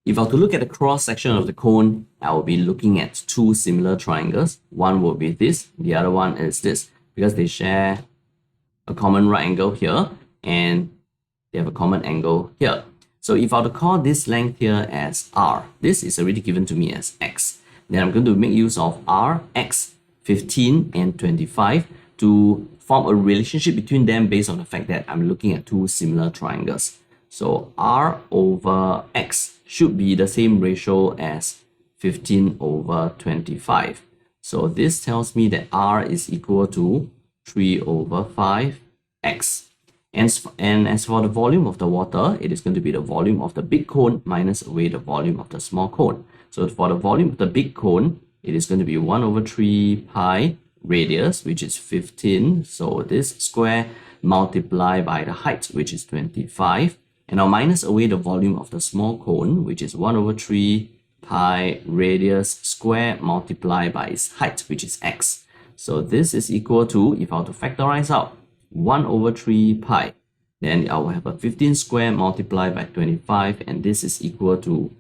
If I were to look at the cross section of the cone, I will be looking at two similar triangles. One will be this, the other one is this, because they share a common right angle here and they have a common angle here. So if I were to call this length here as r, this is already given to me as x. Then I'm going to make use of r, x, 15 and 25 to form a relationship between them based on the fact that I'm looking at two similar triangles. So r over x should be the same ratio as 15 over 25. So this tells me that r is equal to 3 over 5x. And as for the volume of the water, it is going to be the volume of the big cone minus away the volume of the small cone. So for the volume of the big cone, it is going to be 1 over 3 pi radius, which is 15. So this square multiplied by the height, which is 25. And I'll minus away the volume of the small cone, which is 1 over 3 pi radius square multiplied by its height, which is x. So this is equal to, if I were to factorize out, 1 over 3 pi. Then I will have a 15 square multiplied by 25, and this is equal to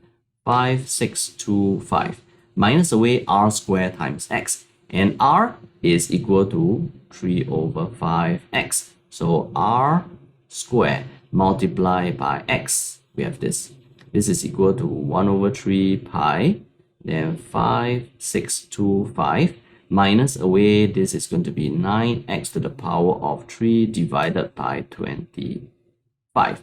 5625. Minus away r squared times x, and r is equal to 3 over 5x. So r squared multiplied by x, we have this. This is equal to 1 over 3 pi, then 5625. Minus away, this is going to be 9x to the power of 3 divided by 25.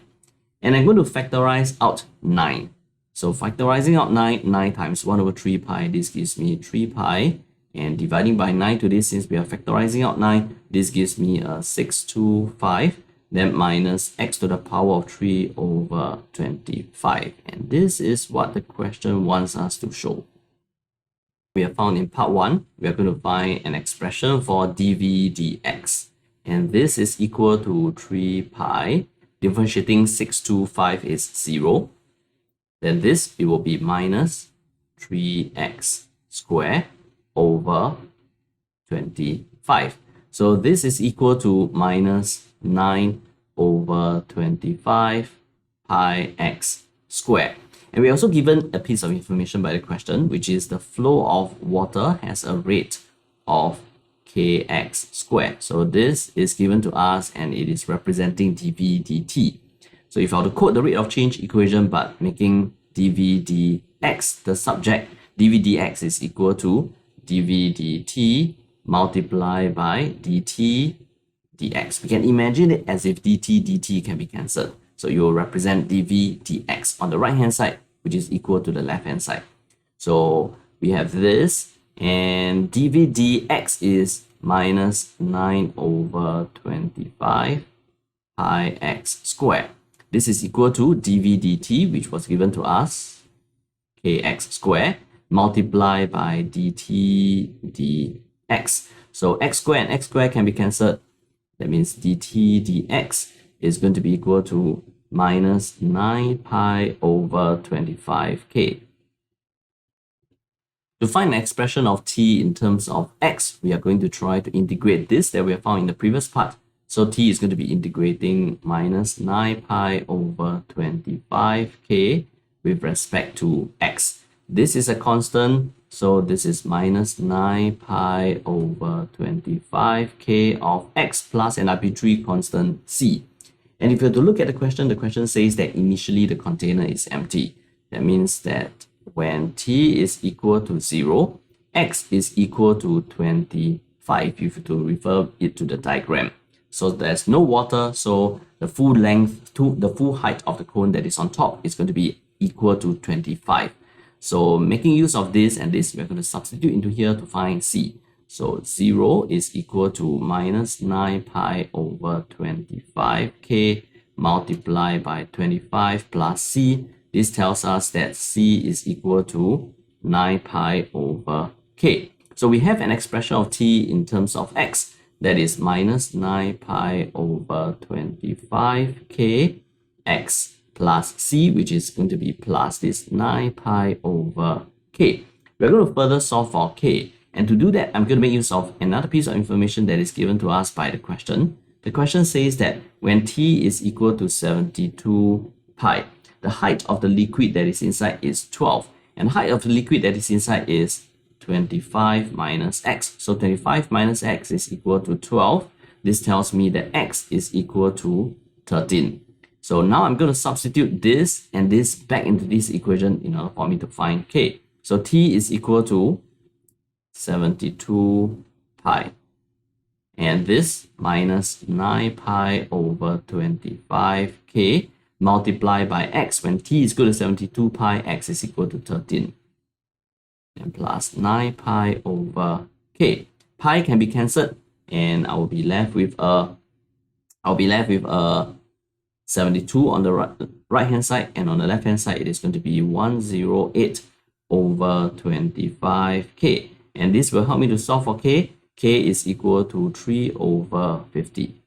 And I'm going to factorize out 9. So factorizing out 9 times 1 over 3 pi, this gives me 3 pi. And dividing by 9 to this, since we are factorizing out 9, this gives me a 625. Then minus x to the power of 3 over 25. And this is what the question wants us to show. We have found in part 1, we are going to find an expression for dv dx. And this is equal to 3 pi. Differentiating 625 is 0. Then this, it will be minus 3x squared over 25. So this is equal to minus 9 over 25 pi x squared. And we're also given a piece of information by the question, which is the flow of water has a rate of kx squared. So this is given to us and it is representing dv dt. So if I were to quote the rate of change equation but making dv dx the subject, dv dx is equal to dv dt multiplied by dt dx. We can imagine it as if dt can be cancelled. So you will represent dv dx on the right hand side, which is equal to the left hand side. So we have this, and dv dx is minus 9 over 25 pi x squared. This is equal to dv dt, which was given to us, kx squared, multiplied by dt dx. So x squared and x squared can be cancelled. That means dt dx is going to be equal to minus 9 pi over 25k. To find an expression of t in terms of x, we are going to try to integrate this that we have found in the previous part. So t is going to be integrating minus 9 pi over 25k with respect to x. This is a constant, so this is minus 9 pi over 25k of x plus an arbitrary constant c. And if you have to look at the question says that initially the container is empty. That means that when t is equal to 0, x is equal to 25. You have to refer it to the diagram. So there's no water, so the full length to the full height of the cone that is on top is going to be equal to 25. So making use of this and this, we're going to substitute into here to find c. So 0 is equal to minus 9 pi over 25k multiplied by 25 plus c. This tells us that c is equal to 9 pi over k. So we have an expression of t in terms of x that is minus 9 pi over 25k x plus c, which is going to be plus this 9 pi over k. We're going to further solve for k. And to do that, I'm going to make use of another piece of information that is given to us by the question. The question says that when t is equal to 72 pi, the height of the liquid that is inside is 12, and height of the liquid that is inside is 25 minus x. So 25 minus x is equal to 12. This tells me that x is equal to 13. So now I'm going to substitute this and this back into this equation in order for me to find k. So t is equal to 72 pi. And this minus 9 pi over 25k multiplied by x. When t is equal to 72 pi, x is equal to 13. And plus 9 pi over k. Pi can be cancelled, and I will be left with a 72 on the right hand side, and on the left hand side it is going to be 108 over 25k. And this will help me to solve for k. K is equal to 3 over 50.